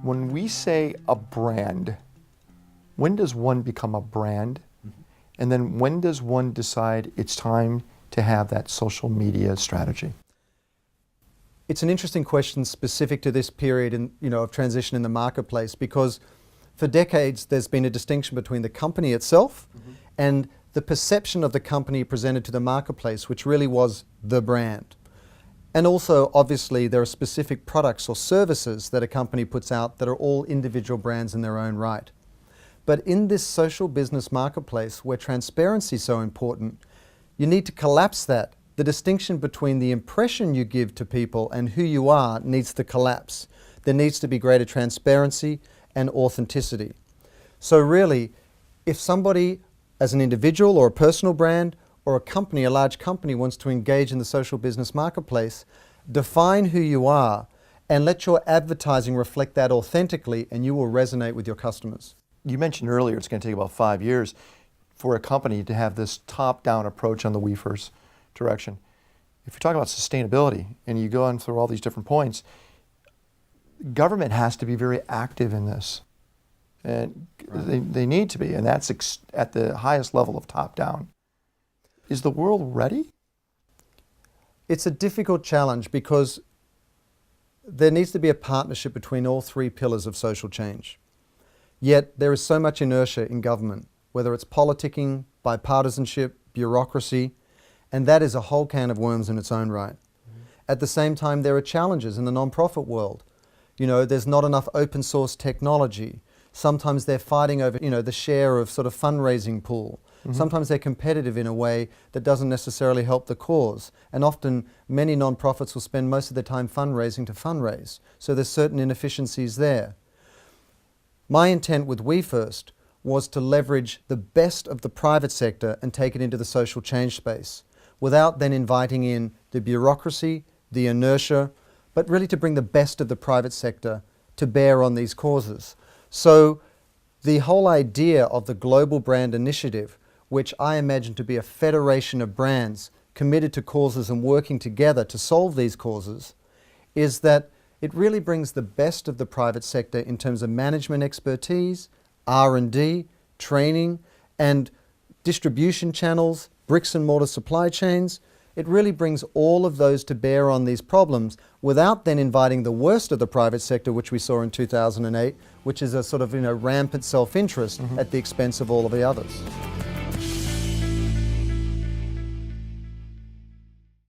When we say a brand, when does one become a brand? And then when does one decide it's time to have that social media strategy? It's an interesting question specific to this period of transition in the marketplace, because for decades there's been a distinction between the company itself and the perception of the company presented to the marketplace, which really was the brand. And also, obviously, there are specific products or services that a company puts out that are all individual brands in their own right. But in this social business marketplace where transparency is so important, you need to collapse that. The distinction between the impression you give to people and who you are needs to collapse. There needs to be greater transparency and authenticity. So really, if somebody as an individual or a personal brand or a company, a large company, wants to engage in the social business marketplace, define who you are and let your advertising reflect that authentically, and you will resonate with your customers. You mentioned earlier it's going to take about 5 years for a company to have this top-down approach on the We First direction. If you're talking about sustainability and you go on through all these different points, government has to be very active in this. And they need to be, and that's at the highest level of top-down. Is the world ready? It's a difficult challenge because there needs to be a partnership between all three pillars of social change. Yet there is so much inertia in government, whether it's politicking, bipartisanship, bureaucracy, and that is a whole can of worms in its own right. At the same time, there are challenges in the non-profit world. There's not enough open source technology. Sometimes they're fighting over, the share of sort of fundraising pool. Sometimes they're competitive in a way that doesn't necessarily help the cause. And often many non-profits will spend most of their time fundraising to fundraise. So there's certain inefficiencies there. My intent with We First was to leverage the best of the private sector and take it into the social change space, without then inviting in the bureaucracy, the inertia, but really to bring the best of the private sector to bear on these causes. So the whole idea of the Global Brand Initiative, which I imagine to be a federation of brands committed to causes and working together to solve these causes, is that it really brings the best of the private sector in terms of management expertise, R&D, training, and distribution channels, bricks and mortar supply chains. It really brings all of those to bear on these problems without then inviting the worst of the private sector, which we saw in 2008, which is a sort of rampant self-interest at the expense of all of the others.